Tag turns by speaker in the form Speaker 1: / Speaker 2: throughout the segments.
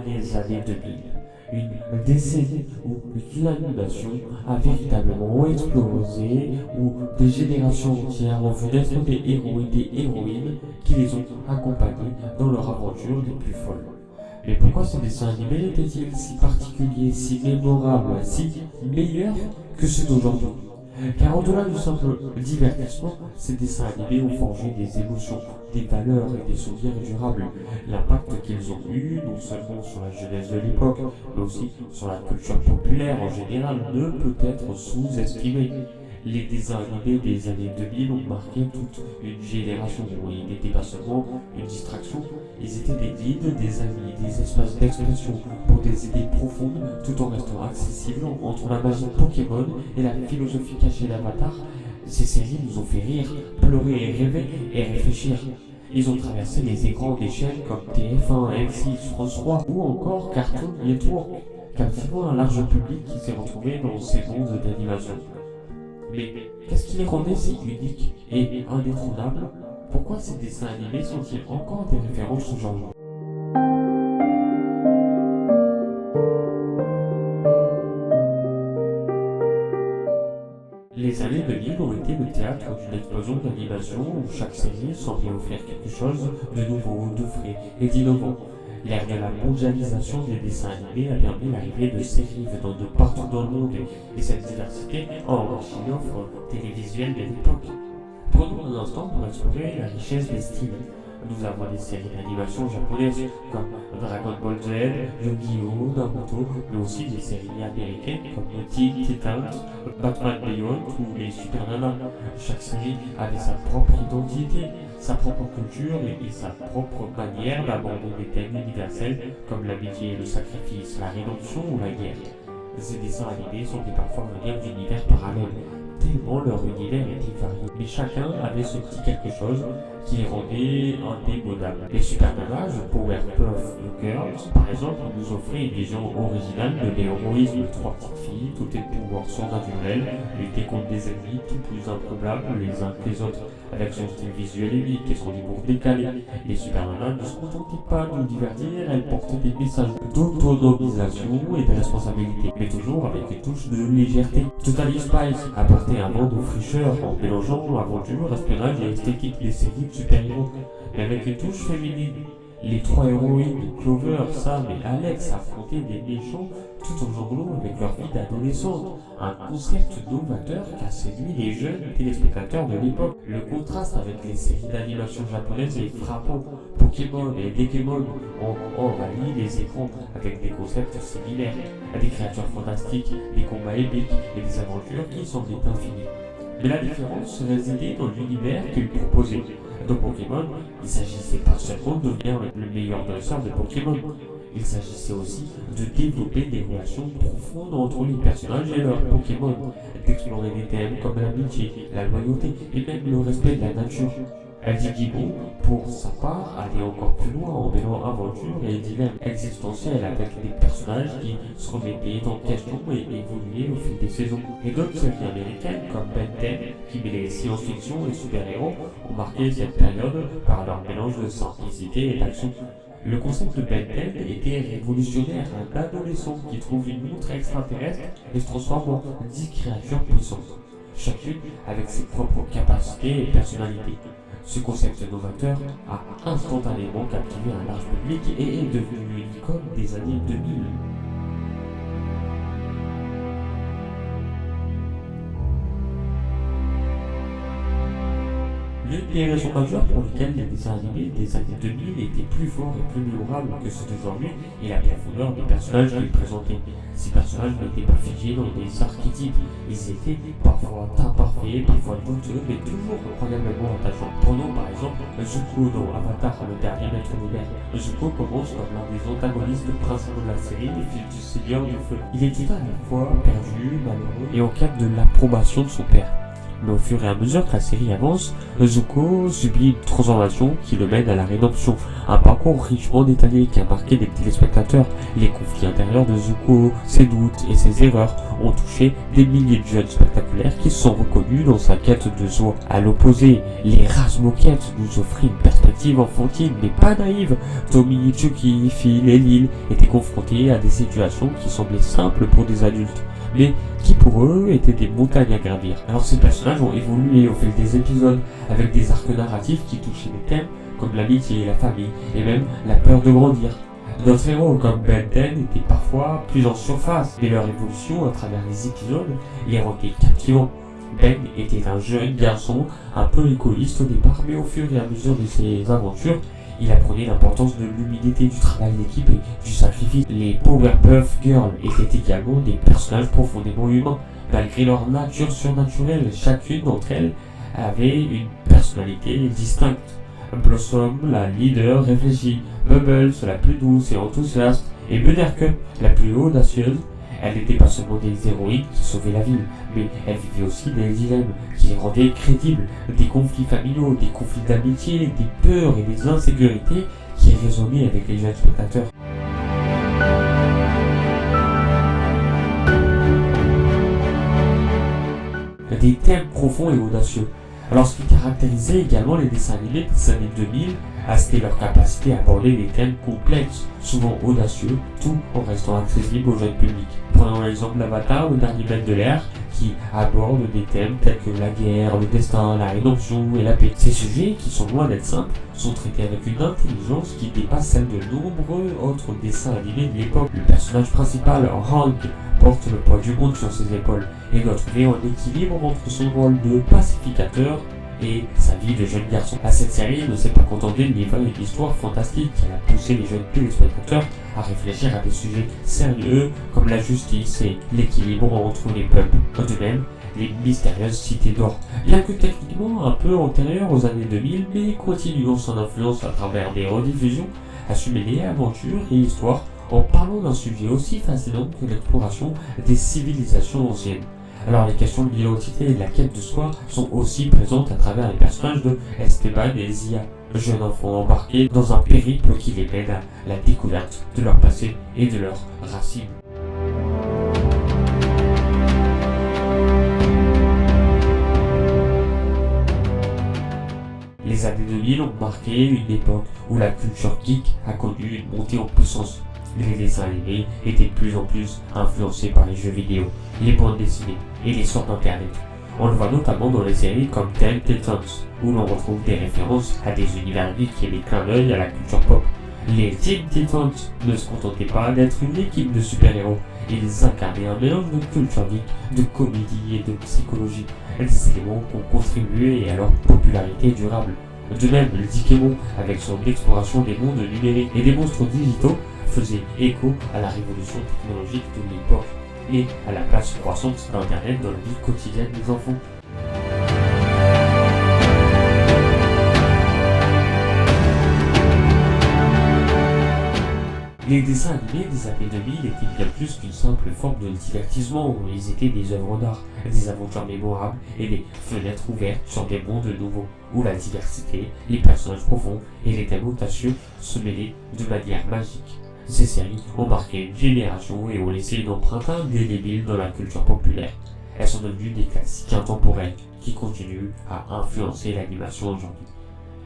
Speaker 1: les années 2000. Une décennie où l'animation a véritablement explosé, où des générations entières ont vu naître des héros et des héroïnes qui les ont accompagnés dans leurs aventures les plus folles. Mais pourquoi ces dessins animés étaient-ils si particuliers, si mémorables, si meilleurs que ceux d'aujourd'hui? Car au-delà du simple divertissement, ces dessins animés ont forgé des émotions, des valeurs et des souvenirs durables. L'impact qu'ils ont eu, non seulement sur la jeunesse de l'époque, mais aussi sur la culture populaire en général, ne peut être sous-estimé. Les dessins animés des années 2000 ont marqué toute une génération. Ils n'étaient pas seulement une distraction, ils étaient des guides, des amis, des espaces d'expression pour des idées profondes, tout en restant accessibles entre la magie de Pokémon et la philosophie cachée d'Avatar. Ces séries nous ont fait rire, pleurer et rêver et réfléchir. Ils ont traversé les écrans des chaînes comme TF1, M6, France 3 ou encore Cartoon Network, captivant un large public qui s'est retrouvé dans ces mondes d'animation. Mais qu'est-ce qui les rendait si uniques et indétrônables? Pourquoi ces dessins animés sont-ils encore des références aujourd'hui? Les années 2000 ont été le théâtre d'une explosion d'animation où chaque série semblait offrir quelque chose de nouveau, de frais et d'innovant. L'ère de la mondialisation des dessins animés a permis l'arrivée de séries venant de partout dans le monde et cette diversité a enrichi l'offre télévisuelle de l'époque. Prenons un instant pour explorer la richesse des styles. Nous avons des séries d'animation japonaises comme Dragon Ball Z, Yu-Gi-Oh!, Naruto, mais aussi des séries américaines comme Teen Titans, Batman Beyond ou les Super Nanas. Chaque série avait sa propre identité, sa propre culture et sa propre manière d'aborder des thèmes universels comme l'amitié et le sacrifice, la rédemption ou la guerre. Ces dessins animés sont parfois venir d'univers parallèles, tellement leur univers était varié, mais chacun avait ce petit quelque chose qui les rendait indémodables. Les Super Nanas, Powerpuff Girls, par exemple, nous offraient une vision originale de l'héroïsme de trois petites filles, toutes les pouvoirs surnaturels, lutter contre des ennemis tout plus improbables les uns que les autres, avec son style visuel unique et son humour décalé. Les Super Nanas ne se contentaient pas de nous divertir, elles portaient des messages d'autonomisation et de responsabilité, mais toujours avec une touche de légèreté. Totally Spice apportait un vent de fraîcheur en mélangeant aventure, espionnage et esthétique des séries de super-héros, mais avec une touche féminine. Les trois héroïnes, Clover, Sam et Alex, affrontaient des méchants tout en jonglant avec leur vie d'adolescente. Un concept novateur qui a séduit les jeunes téléspectateurs de l'époque. Le contraste avec les séries d'animation japonaises est frappant. Pokémon et Digimon ont envahi les écrans avec des concepts similaires, des créatures fantastiques, des combats épiques et des aventures qui semblaient infinies. Mais la différence résidait dans l'univers qu'ils proposaient. Dans Pokémon, il ne s'agissait pas seulement de devenir le meilleur dresseur de Pokémon, il s'agissait aussi de développer des relations profondes entre les personnages et leurs Pokémon, d'explorer des thèmes comme l'amitié, la loyauté et même le respect de la nature. Digimon, pour sa part, allait encore plus loin en mêlant aventure et dilemme existentiel avec des personnages qui se remettaient en question et évoluaient au fil des saisons. Et d'autres séries américaines comme Ben 10, qui mêlaient science-fiction et super-héros, ont marqué cette période par leur mélange de simplicité et d'action. Le concept de Ben 10 était révolutionnaire, un adolescent qui trouve une montre extraterrestre et se transforme en 10 créatures puissantes, chacune avec ses propres capacités et personnalités. Ce concept novateur a instantanément captivé un large public et est devenu une icône des années 2000. L'une des raisons majeures pour lesquelles les dessins animés des années 2000 étaient plus forts et plus mémorables que ceux d'aujourd'hui est la profondeur des personnages qu'ils présentaient. Ces personnages n'étaient pas figés dans des archétypes, ils étaient parfois imparfaits, parfois douteux, mais toujours incroyablement attachants. Prenons par exemple Zuko dans Avatar, le dernier maître des mers. Zuko commence comme l'un des antagonistes principaux de la série, les fils du Seigneur du Feu. Il était à la fois perdu, malheureux et en quête de l'approbation de son père. Mais au fur et à mesure que la série avance, Zuko subit une transformation qui le mène à la rédemption. Un parcours richement détaillé qui a marqué les téléspectateurs. Les conflits intérieurs de Zuko, ses doutes et ses erreurs ont touché des milliers de jeunes spectaculaires qui se sont reconnus dans sa quête de soi. À l'opposé, les races moquettes nous offraient une perspective enfantine mais pas naïve. Tommy, Chucky, Phil et Lil étaient confrontés à des situations qui semblaient simples pour des adultes, mais qui pour eux étaient des montagnes à gravir. Alors ces personnages ont évolué au fil des épisodes, avec des arcs narratifs qui touchaient des thèmes comme l'amitié, la famille, et même la peur de grandir. D'autres héros comme Ben 10 étaient parfois plus en surface, mais leur évolution à travers les épisodes les rendait captivants. Ben était un jeune garçon un peu égoïste au départ, mais au fur et à mesure de ses aventures, il apprenait l'importance de l'humilité, du travail d'équipe et du sacrifice. Les Powerpuff Girls étaient également des personnages profondément humains. Malgré leur nature surnaturelle, chacune d'entre elles avait une personnalité distincte. Blossom, la leader réfléchie, Bubbles, la plus douce et enthousiaste, et Buttercup, la plus audacieuse. Elle n'était pas seulement des héroïnes qui sauvaient la ville, mais elle vivait aussi des dilemmes qui les rendaient crédibles, des conflits familiaux, des conflits d'amitié, des peurs et des insécurités qui résonnaient avec les jeunes spectateurs. Des thèmes profonds et audacieux. Alors ce qui caractérisait également les dessins animés des années 2000, c'était leur capacité à aborder des thèmes complexes, souvent audacieux, tout en restant accessible au jeune public. Prenons l'exemple d'Avatar, le dernier maître de l'air, qui aborde des thèmes tels que la guerre, le destin, la rédemption et la paix. Ces sujets, qui sont loin d'être simples, sont traités avec une intelligence qui dépasse celle de nombreux autres dessins animés de l'époque. Le personnage principal, Hank, porte le poids du monde sur ses épaules et doit trouver un équilibre entre son rôle de pacificateur et sa vie de jeune garçon. Cette série ne s'est pas contentée de livrer une histoire fantastique, elle a poussé les jeunes téléspectateurs à réfléchir à des sujets sérieux comme la justice et l'équilibre entre les peuples. De même, les mystérieuses cités d'or. Bien que techniquement un peu antérieure aux années 2000, mais continuant son influence à travers des rediffusions, a su mêler aventure et histoire en parlant d'un sujet aussi fascinant que l'exploration des civilisations anciennes. Alors les questions de l'identité et de la quête de soi sont aussi présentes à travers les personnages de Esteban et Zia, jeunes enfants embarqués dans un périple qui les mène à la découverte de leur passé et de leurs racines. Les années 2000 ont marqué une époque où la culture geek a connu une montée en puissance. Les dessins animés étaient de plus en plus influencés par les jeux vidéo, les bandes dessinées et les sorts d'internet. On le voit notamment dans les séries comme Teen Titans, où l'on retrouve des références à des univers geeks et des clins d'œil à la culture pop. Les Teen Titans ne se contentaient pas d'être une équipe de super-héros, ils incarnaient un mélange de culture geek, de comédie et de psychologie, des éléments qui ont contribué à leur popularité durable. De même, le Digimon, avec son exploration des mondes numériques et des monstres digitaux, faisait écho à la révolution technologique de l'époque et à la place croissante d'Internet dans la vie quotidienne des enfants. Les dessins animés des années 2000 étaient bien plus qu'une simple forme de divertissement, ils étaient des œuvres d'art, des aventures mémorables et des fenêtres ouvertes sur des mondes nouveaux, où la diversité, les personnages profonds et les thèmes audacieux se mêlaient de manière magique. Ces séries ont marqué une génération et ont laissé une empreinte indélébile dans la culture populaire. Elles sont devenues des classiques intemporels qui continuent à influencer l'animation aujourd'hui.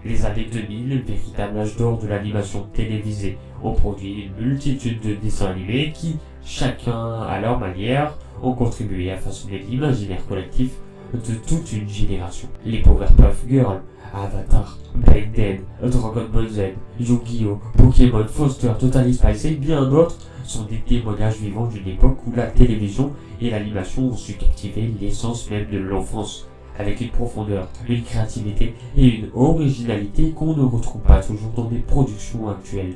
Speaker 1: Les années 2000, véritable âge d'or de l'animation télévisée, ont produit une multitude de dessins animés qui, chacun à leur manière, ont contribué à façonner l'imaginaire collectif de toute une génération. Les Powerpuff Girls, Avatar, Ben 10, Dragon Ball Z, Yu-Gi-Oh, Pokémon, Foster, Totally Spies et bien d'autres sont des témoignages vivants d'une époque où la télévision et l'animation ont su captiver l'essence même de l'enfance, avec une profondeur, une créativité et une originalité qu'on ne retrouve pas toujours dans des productions actuelles.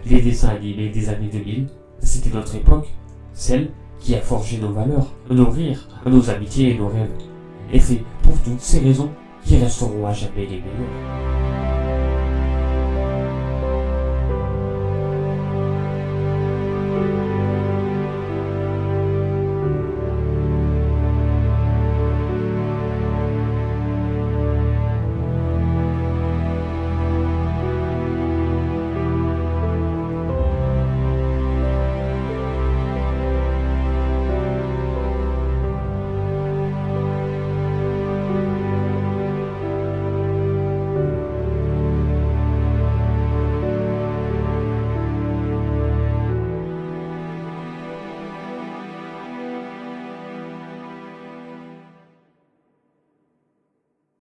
Speaker 1: Les dessins animés des années 2000, c'était notre époque, celle qui a forgé nos valeurs, nos rires, nos amitiés et nos rêves. Et c'est pour toutes ces raisons qui resteront à jamais les meilleurs.